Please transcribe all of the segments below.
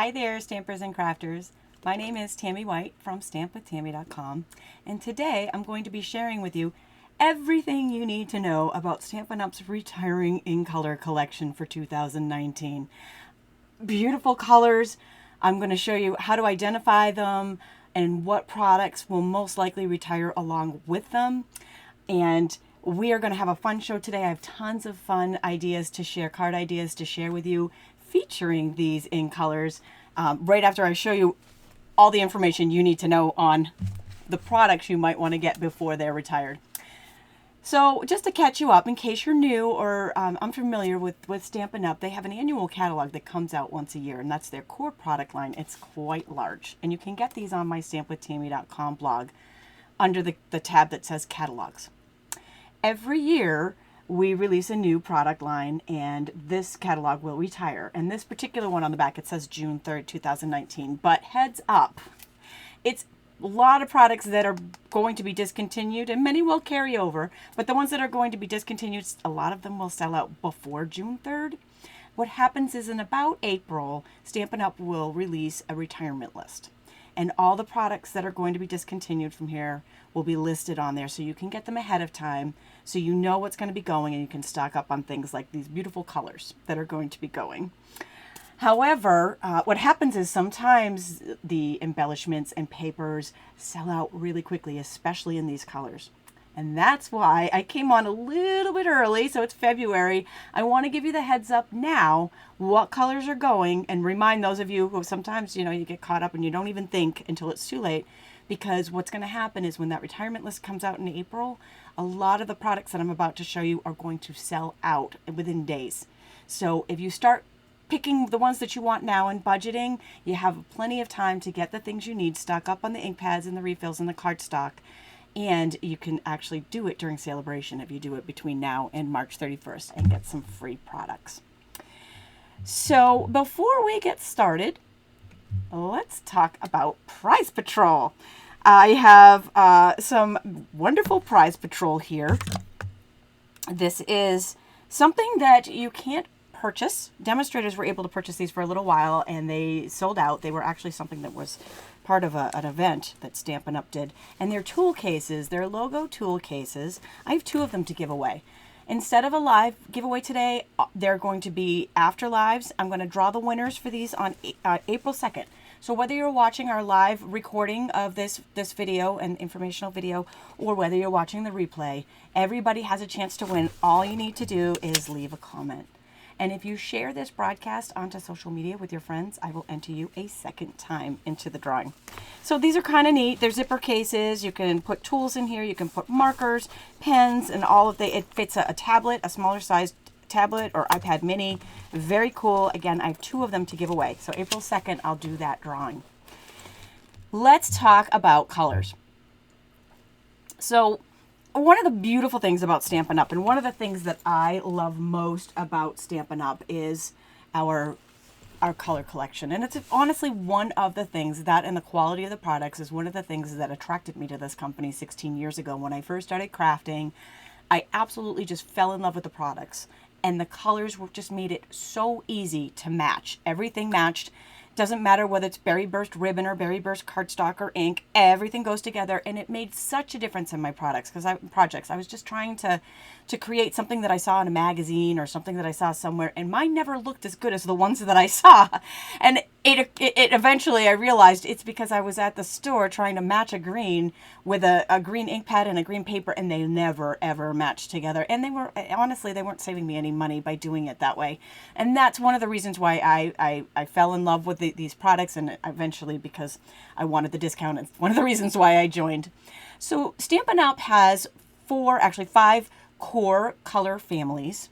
Hi there, stampers and crafters. My name is Tami White from stampwithtami.com, and today I'm going to be sharing with you everything you need to know about Stampin' Up's Retiring in Color collection for 2019. Beautiful colors. I'm going to show you how to identify them and what products will most likely retire along with them. And we are going to have a fun show today. I have tons of fun ideas to share, card ideas to share with you, featuring these in colors right after I show you all the information you need to know on the products you might want to get before they're retired. So just to catch you up, in case you're new or unfamiliar with Stampin' Up, they have an annual catalog that comes out once a year, and that's their core product line. It's quite large, and you can get these on my stampwithtami.com blog under the tab that says catalogs. Every year, we release a new product line, and this catalog will retire. And this particular one on the back, it says June 3rd, 2019. But heads up, it's a lot of products that are going to be discontinued, and many will carry over. But the ones that are going to be discontinued, a lot of them will sell out before June 3rd. What happens is in about April, Stampin' Up! Will release a retirement list. And all the products that are going to be discontinued from here will be listed on there, so you can get them ahead of time, so you know what's going to be going, and you can stock up on things like these beautiful colors that are going to be going. However, what happens is sometimes the embellishments and papers sell out really quickly, especially in these colors. And that's why I came on a little bit early, so it's February. I want to give you the heads up now what colors are going, and remind those of you who sometimes, you get caught up and you don't even think until it's too late, because what's going to happen is when that retirement list comes out in April, a lot of the products that I'm about to show you are going to sell out within days. So if you start picking the ones that you want now and budgeting, you have plenty of time to get the things you need, stock up on the ink pads and the refills and the cardstock. And you can actually do it during Sale-a-bration if you do it between now and March 31st and get some free products. So before we get started, let's talk about Prize Patrol. I have some wonderful Prize Patrol here. This is something that you can't purchase. Demonstrators were able to purchase these for a little while, and they sold out. They were actually something that was part of an event that Stampin' Up! Did. And they're tool cases, they're logo tool cases. I have 2 of them to give away. Instead of a live giveaway today, they're going to be after lives. I'm going to draw the winners for these on April 2nd. So whether you're watching our live recording of this video and informational video, or whether you're watching the replay, everybody has a chance to win. All you need to do is leave a comment. And if you share this broadcast onto social media with your friends, I will enter you a second time into the drawing. So these are kind of neat. They're zipper cases. You can put tools in here. You can put markers, pens, and all of it fits a tablet, a smaller sized tablet or iPad mini. Very cool. Again, I have 2 of them to give away. So April 2nd, I'll do that drawing. Let's talk about colors. So one of the beautiful things about Stampin' Up! And one of the things that I love most about Stampin' Up! Is our color collection. And it's honestly one of the things that, and the quality of the products is one of the things that attracted me to this company 16 years ago. When I first started crafting, I absolutely just fell in love with the products. And the colors just made it so easy to match. Everything matched. Doesn't matter whether it's berry burst ribbon or berry burst cardstock or ink, everything goes together, and it made such a difference in my projects. I was just trying to create something that I saw in a magazine or something that I saw somewhere, and mine never looked as good as the ones that I saw. And it eventually I realized it's because I was at the store trying to match a green with a green ink pad and a green paper, and they never ever matched together. And they weren't saving me any money by doing it that way. And that's one of the reasons why I fell in love with these products, and eventually because I wanted the discount. It's one of the reasons why I joined. So Stampin' Up! Has 5 core color families,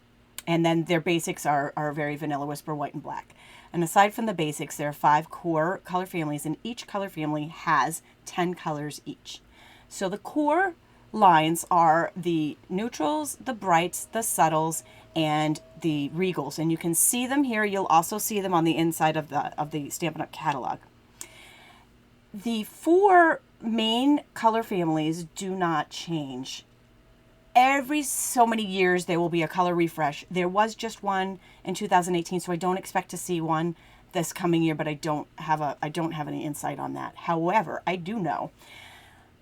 and then their basics are very vanilla, whisper, white, and black. And aside from the basics, there are 5 core color families, and each color family has 10 colors each. So the core lines are the neutrals, the brights, the subtles, and the regals. And you can see them here. You'll also see them on the inside of the Stampin' Up! Catalog. The 4 main color families do not change. Every so many years there will be a color refresh. There was just one in 2018, so I don't expect to see one this coming year, but I don't have any insight on that. However, I do know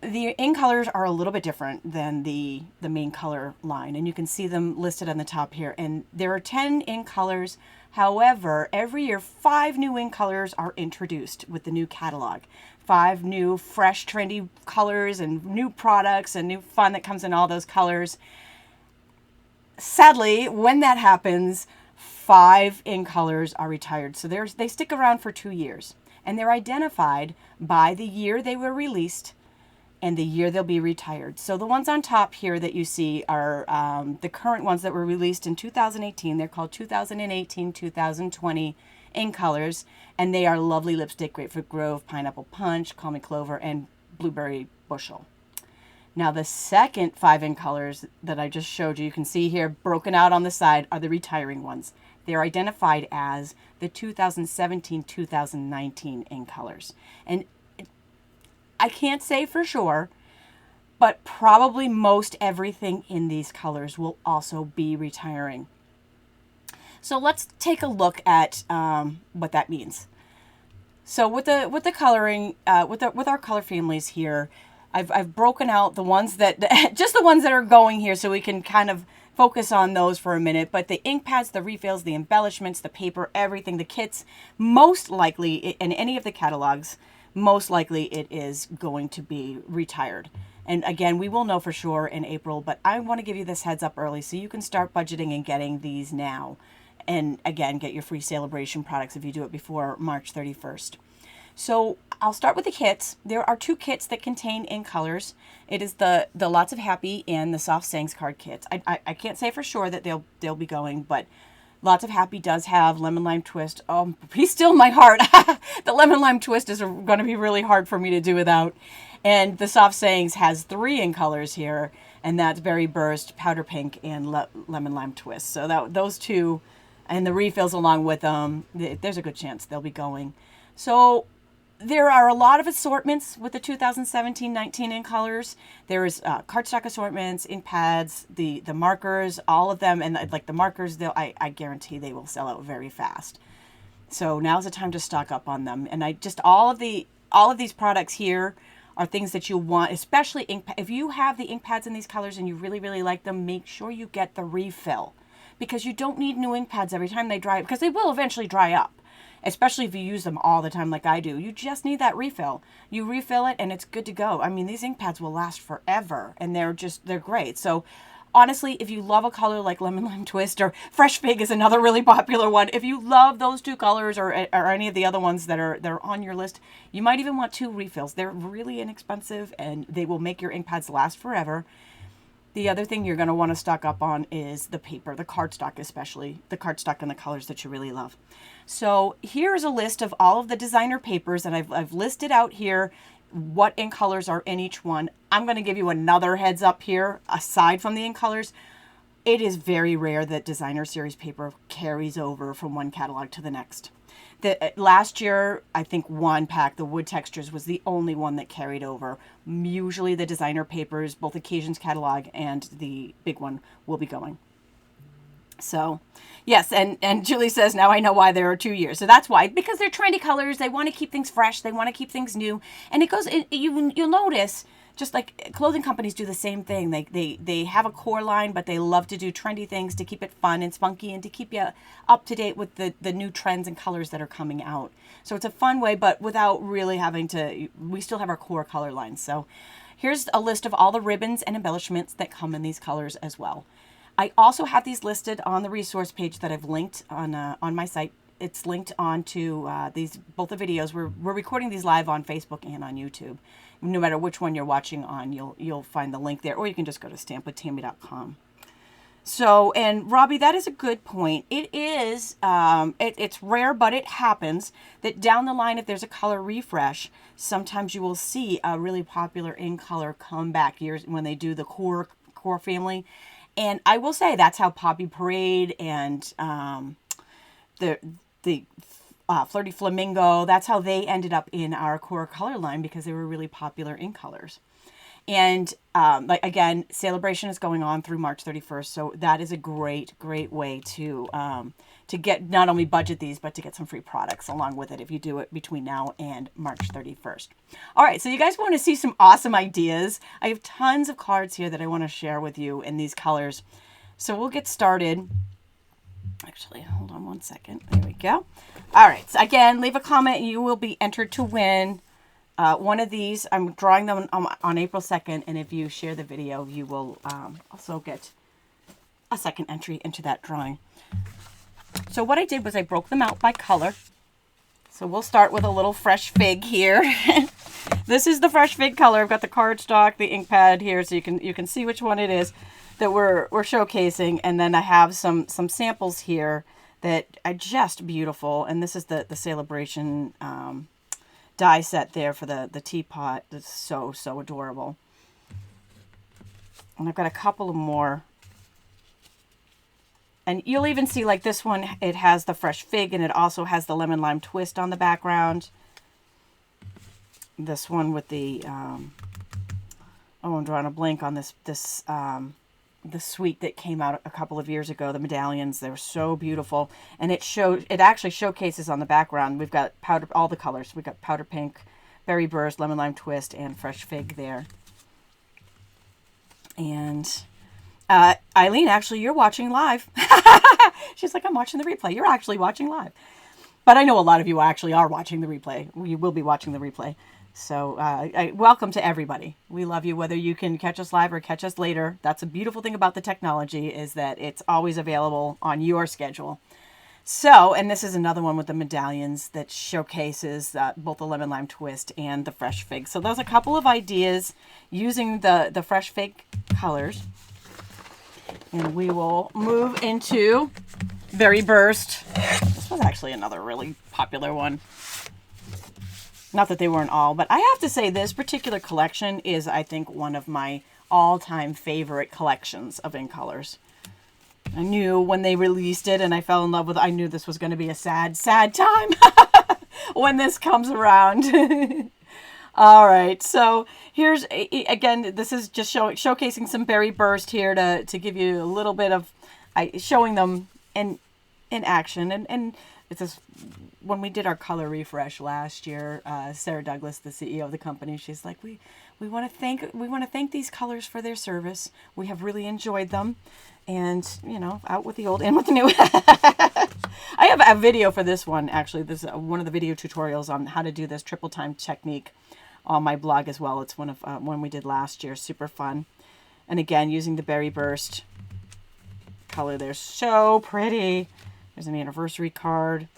the in colors are a little bit different than the main color line, and you can see them listed on the top here. And there are 10 in colors. However, every year 5 new in colors are introduced with the new catalog. 5 new, fresh, trendy colors and new products and new fun that comes in all those colors. Sadly, when that happens, 5 in colors are retired. So they stick around for 2 years, and they're identified by the year they were released and the year they'll be retired. So the ones on top here that you see are the current ones that were released in 2018. They're called 2018-2020 in colors, and they are Lovely Lipstick, Grapefruit Grove, Pineapple Punch, Call Me Clover, and Blueberry Bushel. Now the second 5 in colors that I just showed you, you can see here broken out on the side, are the retiring ones. They're identified as the 2017-2019 in colors. And I can't say for sure, but probably most everything in these colors will also be retiring. So let's take a look at what that means. So with the coloring, with our color families here, I've broken out the ones that just the ones that are going here, so we can kind of focus on those for a minute. But the ink pads, the refills, the embellishments, the paper, everything, the kits, most likely in any of the catalogs, most likely it is going to be retired. And again, we will know for sure in April, but I want to give you this heads up early so you can start budgeting and getting these now. And again, get your free Sale-a-bration products if you do it before March 31st. So I'll start with the kits. There are 2 kits that contain in colors. It is the Lots of Happy and the Soft Sayings card kits. I can't say for sure that they'll be going, but Lots of Happy does have Lemon Lime Twist. Oh, please still my heart. The Lemon Lime Twist is going to be really hard for me to do without. And the Soft Sayings has 3 in colors here, and that's Berry Burst, Powder Pink, and Lemon Lime Twist. So those 2, and the refills along with them, there's a good chance they'll be going. So there are a lot of assortments with the 2017-19 in colors. There's cardstock assortments, ink pads, the markers, all of them. And like the markers, I guarantee they will sell out very fast. So now's the time to stock up on them. And all of these products here are things that you'll want, especially ink. If you have the ink pads in these colors and you really, really like them, make sure you get the refill, because you don't need new ink pads every time they dry, because they will eventually dry up. Especially if you use them all the time like I do. You just need that refill. You refill it and it's good to go. I mean, these ink pads will last forever, and they're great. So honestly, if you love a color like Lemon Lime Twist, or Fresh Fig is another really popular one, if you love those 2 colors, or any of the other ones that are on your list, you might even want 2 refills. They're really inexpensive and they will make your ink pads last forever. The other thing you're going to want to stock up on is the paper, the cardstock, especially the cardstock and the colors that you really love. So here's a list of all of the designer papers, and I've listed out here what in colors are in each one. I'm going to give you another heads up here. Aside from the in colors, it is very rare that designer series paper carries over from one catalog to the next. Last year, I think one pack, the wood textures, was the only one that carried over. Usually the designer papers, both Occasions catalog and the big one, will be going. So, yes, and Julie says, now I know why there are 2 years. So that's why, because they're trendy colors. They want to keep things fresh. They want to keep things new. And it goes, you'll notice, just like clothing companies do the same thing. They have a core line, but they love to do trendy things to keep it fun and spunky and to keep you up to date with the new trends and colors that are coming out. So it's a fun way, but without really having to, we still have our core color lines. So here's a list of all the ribbons and embellishments that come in these colors as well. I also have these listed on the resource page that I've linked on my site. It's linked onto both the videos. We're recording these live on Facebook and on YouTube. No matter which one you're watching on, you'll find the link there, or you can just go to stampwithtami.com. So, and Robbie, that is a good point. It is, it's rare, but it happens that down the line, if there's a color refresh, sometimes you will see a really popular in color come back years when they do the core family. And I will say that's how Poppy Parade and the Flirty Flamingo, that's how they ended up in our core color line, because they were really popular in colors. And like again, Sale-a-bration is going on through March 31st. So that is a great way to get not only budget these, but to get some free products along with it if you do it between now and March 31st. All right, so you guys want to see some awesome ideas. I have tons of cards here that I want to share with you in these colors. So we'll get started. Actually, hold on one second. There we go. All right, so again, leave a comment and you will be entered to win one of these. I'm drawing them on April 2nd, and if you share the video, you will also get a second entry into that drawing. So what I did was I broke them out by color. So we'll start with a little fresh fig here. This is the fresh fig color. I've got the cardstock, the ink pad here, so you can see which one it is that we're showcasing. And then I have some samples here that are just beautiful. And this is the Sale-a-bration die set there for the teapot. It's so adorable. And I've got a couple of more. And you'll even see, like this one, it has the fresh fig, and it also has the lemon lime twist on the background. This one with the, oh, I'm drawing a blank on the suite that came out a couple of years ago, the medallions. They were so beautiful. And it actually showcases on the background. We've got all the colors. We've got powder pink, berry burst, lemon lime twist, and fresh fig there. And Eileen, actually, you're watching live. She's like, I'm watching the replay. You're actually watching live. But I know a lot of you actually are watching the replay. You will be watching the replay. So welcome to everybody. We love you, whether you can catch us live or catch us later. That's a beautiful thing about the technology, is that it's always available on your schedule. So, and this is another one with the medallions that showcases both the lemon lime twist and the fresh fig. So there's a couple of ideas using the fresh fig colors. And we will move into Berry Burst. This was actually another really popular one. Not that they weren't all, but I have to say this particular collection is, I think, one of my all-time favorite collections of In Colors. I knew when they released it and I fell in love with it, I knew this was going to be a sad time when this comes around. All right, so here's, again, this is just showcasing some Berry Burst here to give you a little bit of showing them in action. And it's this, when we did our color refresh last year, Sarah Douglas, the CEO of the company, she's like, we want to thank these colors for their service. We have really enjoyed them, and you know, out with the old, in with the new. I have a video for this one, actually. This is one of the video tutorials on how to do this triple time technique on my blog as well. It's one of one we did last year. Super fun. And again, using the Berry Burst color. They're so pretty. There's an anniversary card.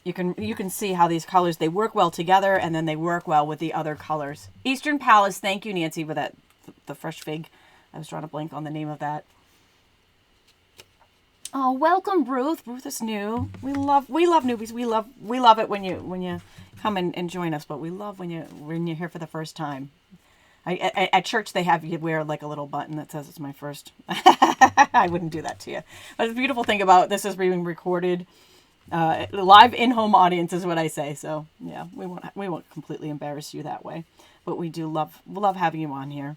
You can see how these colors, they work well together, and then they work well with the other colors. Eastern Palace, thank you, Nancy, for that, the fresh fig. I was drawing a blank on the name of that. Oh, welcome, Ruth. Ruth is new. We love newbies. We love it when you come and join us, but we love when you're here for the first time. At church they have you wear like a little button that says it's my first. I wouldn't do that to you. But the beautiful thing about this is being recorded live in-home audience is what I say. So yeah, we won't completely embarrass you that way, but we do love having you on here.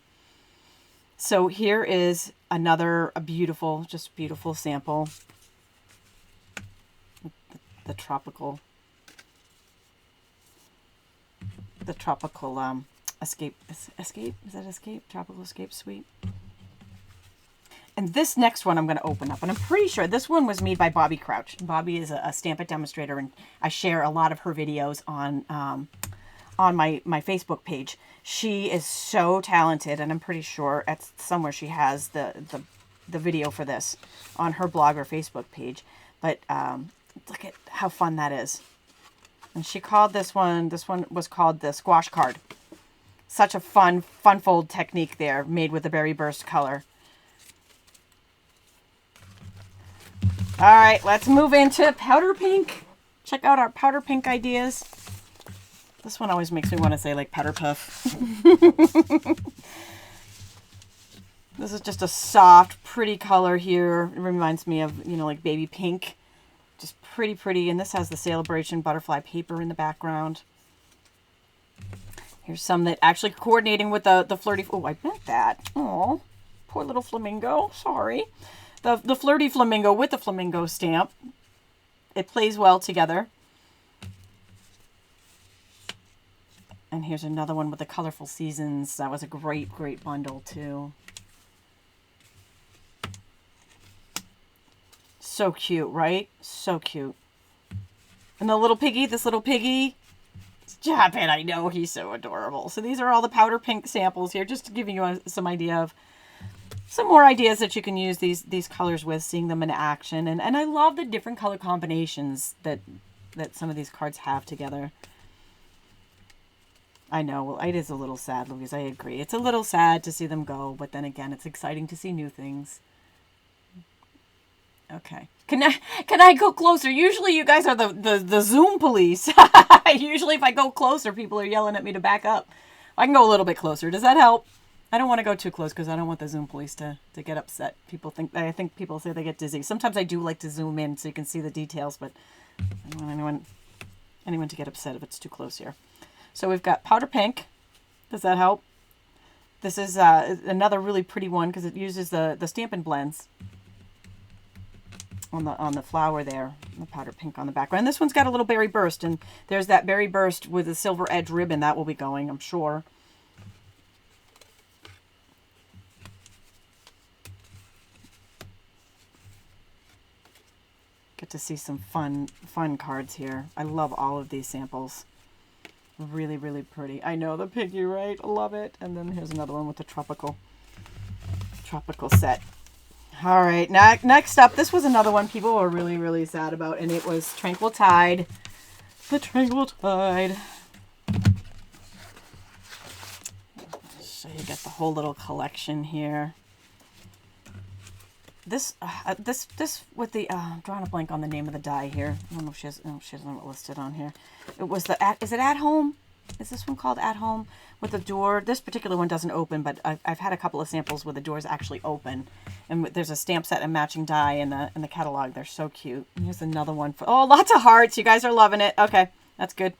So here is another beautiful sample. The tropical escape, is that escape? Tropical Escape Suite. And this next one I'm going to open up, and I'm pretty sure this one was made by Bobby Crouch. Bobby is a Stamp It demonstrator, and I share a lot of her videos on my Facebook page. She is so talented, and I'm pretty sure at somewhere she has the video for this on her blog or Facebook page. But look at how fun that is. And she called this one was called the squash card. Such a fun fold technique there, made with the Berry Burst color. All right, let's move into powder pink. Check out our powder pink ideas. This one always makes me want to say like powder puff. This is just a soft, pretty color here. It reminds me of, like baby pink. Just pretty. And this has the Sale-a-bration butterfly paper in the background. Here's some that actually coordinating with the flirty. Oh, I meant that. Oh, poor little flamingo. Sorry. The flirty flamingo with the flamingo stamp. It plays well together. And here's another one with the colorful seasons. That was a great, great bundle too. So cute, right? So cute. And the little piggy, this little piggy. Stop it, I know, he's so adorable. So these are all the powder pink samples here, just to give you some idea of some more ideas that you can use these colors with, seeing them in action. And I love the different color combinations that some of these cards have together. I know, well, it is a little sad, Louise, I agree. It's a little sad to see them go, but then again, it's exciting to see new things. Okay. Can I go closer? Usually you guys are the Zoom police. Usually if I go closer, people are yelling at me to back up. I can go a little bit closer. Does that help? I don't want to go too close because I don't want the Zoom police to get upset. I think people say they get dizzy. Sometimes I do like to zoom in so you can see the details, but I don't want anyone to get upset if it's too close here. So we've got powder pink. Does that help? This is another really pretty one because it uses the Stampin' blends on the flower there, the powder pink on the background. And this one's got a little berry burst, and there's that berry burst with a silver edge ribbon that will be going, I'm sure. Get to see some fun cards here. I love all of these samples. Really, really pretty. I know the piggy, right? I love it. And then here's another one with the tropical set. All right, next up, this was another one people were really, really sad about, and it was Tranquil Tide. The Tranquil Tide. So you get the whole little collection here. This with the, I'm drawing a blank on the name of the die here. I don't know if she doesn't have it listed on here. It was is it At Home? Is this one called At Home? With the door, this particular one doesn't open, but I've had a couple of samples where the doors actually open. And there's a stamp set and matching die in the catalog. They're so cute. And here's another one. Oh, lots of hearts. You guys are loving it. Okay, that's good.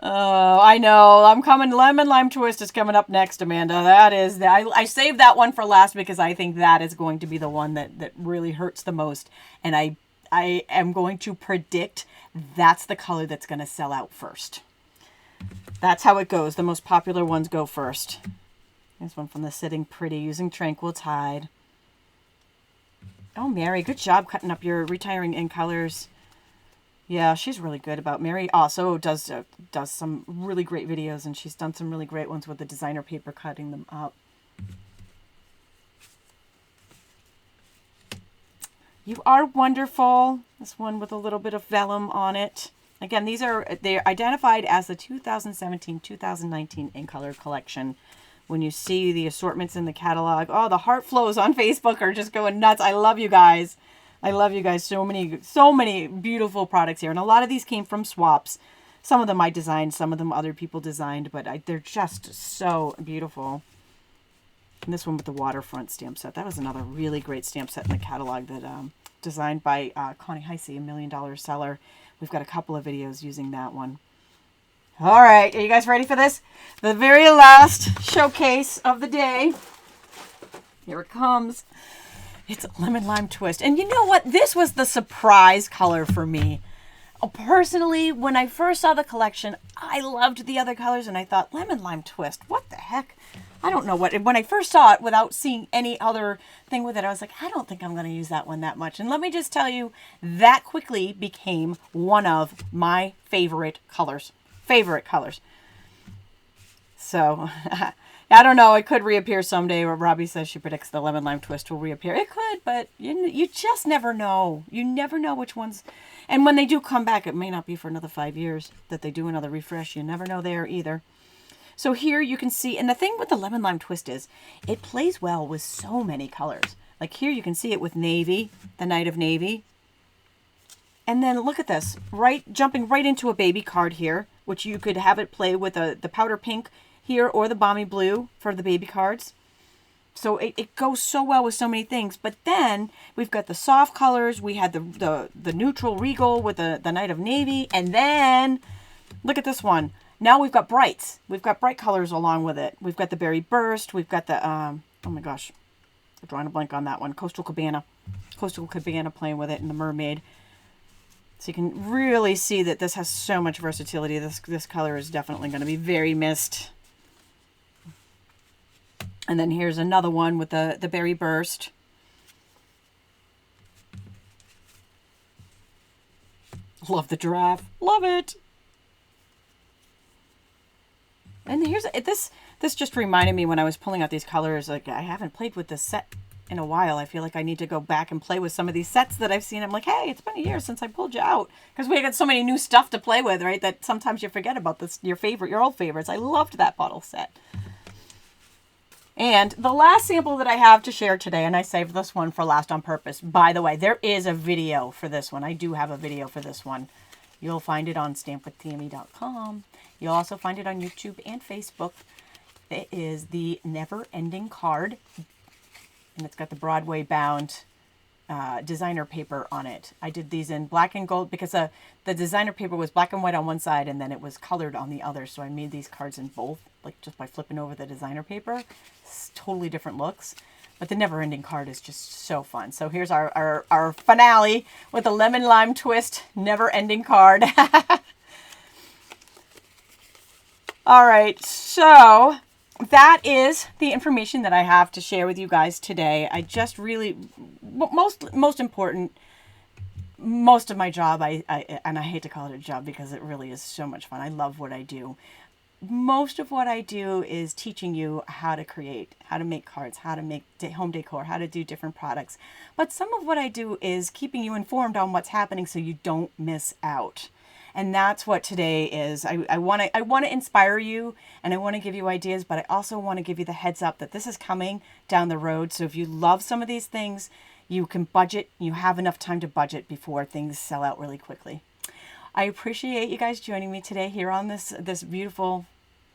Oh, I know. I'm coming. Lemon Lime Twist is coming up next, Amanda. That is, I saved that one for last because I think that is going to be the one that really hurts the most. And I am going to predict that's the color that's going to sell out first. That's how it goes. The most popular ones go first. Here's one from the Sitting Pretty using Tranquil Tide. Oh, Mary, good job cutting up your Retiring in Colors. Yeah, she's really good about. Mary also does some really great videos, and she's done some really great ones with the designer paper, cutting them up. You Are Wonderful. This one with a little bit of vellum on it. Again, they're identified as the 2017-2019 In Color collection. When you see the assortments in the catalog, oh, the heart flows on Facebook are just going nuts. I love you guys. I love you guys. So many beautiful products here. And a lot of these came from swaps. Some of them I designed, some of them other people designed, but they're just so beautiful. And this one with the waterfront stamp set. That was another really great stamp set in the catalog that designed by Connie Heisey, $1 million seller. We've got a couple of videos using that one. All right, are you guys ready for this? The very last showcase of the day. Here it comes. It's Lemon Lime Twist. And you know what? This was the surprise color for me. Personally, when I first saw the collection, I loved the other colors, and I thought, Lemon Lime Twist, what the heck? I don't know what. When I first saw it, without seeing any other thing with it, I was like, I don't think I'm going to use that one that much. And let me just tell you, that quickly became one of my favorite colors. So, I don't know. It could reappear someday. Robbie says she predicts the Lemon Lime Twist will reappear. It could, but you just never know. You never know which ones. And when they do come back, it may not be for another 5 years that they do another refresh. You never know there either. So here you can see, and the thing with the Lemon Lime Twist is, it plays well with so many colors. Like here you can see it with navy, the Night of Navy. And then look at this, jumping right into a baby card here, which you could have it play with the powder pink here or the balmy blue for the baby cards. So it goes so well with so many things. But then we've got the soft colors. We had the neutral regal with the Night of Navy. And then look at this one. Now we've got brights. We've got bright colors along with it. We've got the Berry Burst. We've got the, oh my gosh, I'm drawing a blank on that one. Coastal Cabana playing with it, and the Mermaid. So you can really see that this has so much versatility. This color is definitely going to be very mist. And then here's another one with the Berry Burst. Love the giraffe. Love it. And here's this just reminded me when I was pulling out these colors, like I haven't played with this set in a while. I feel like I need to go back and play with some of these sets that I've seen. I'm like, hey, it's been a year since I pulled you out, because we got so many new stuff to play with, right? That sometimes you forget about this, your old favorites. I loved that bottle set. And the last sample that I have to share today, and I saved this one for last on purpose. By the way, there is a video for this one. I do have a video for this one. You'll find it on stampwithtami.com. You'll also find it on YouTube and Facebook. It is the Never Ending Card. And it's got the Broadway bound designer paper on it. I did these in black and gold because the designer paper was black and white on one side and then it was colored on the other. So I made these cards in both, like just by flipping over the designer paper. It's totally different looks. But the Never Ending Card is just so fun. So here's our finale with a lemon lime twist Never Ending Card. All right, so that is the information that I have to share with you guys today. I just really, most important, most of my job, and I hate to call it a job because it really is so much fun. I love what I do. Most of what I do is teaching you how to create, how to make cards, how to make home decor, how to do different products. But some of what I do is keeping you informed on what's happening so you don't miss out. And that's what today is. I want to inspire you, and I want to give you ideas, but I also want to give you the heads up that this is coming down the road. So if you love some of these things, you can budget. You have enough time to budget before things sell out really quickly. I appreciate you guys joining me today here on this beautiful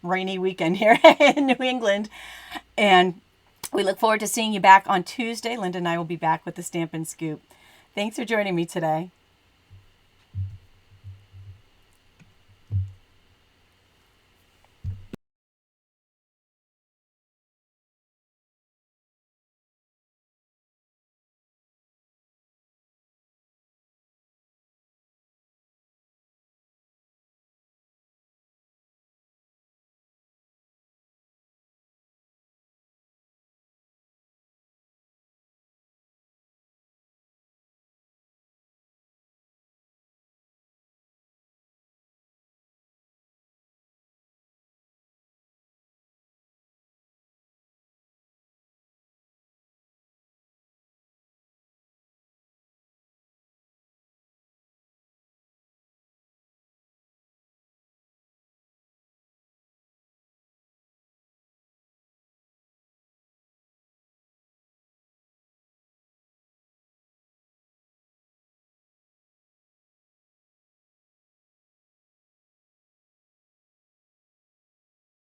rainy weekend here in New England. And we look forward to seeing you back on Tuesday. Linda and I will be back with the Stampin' Scoop. Thanks for joining me today.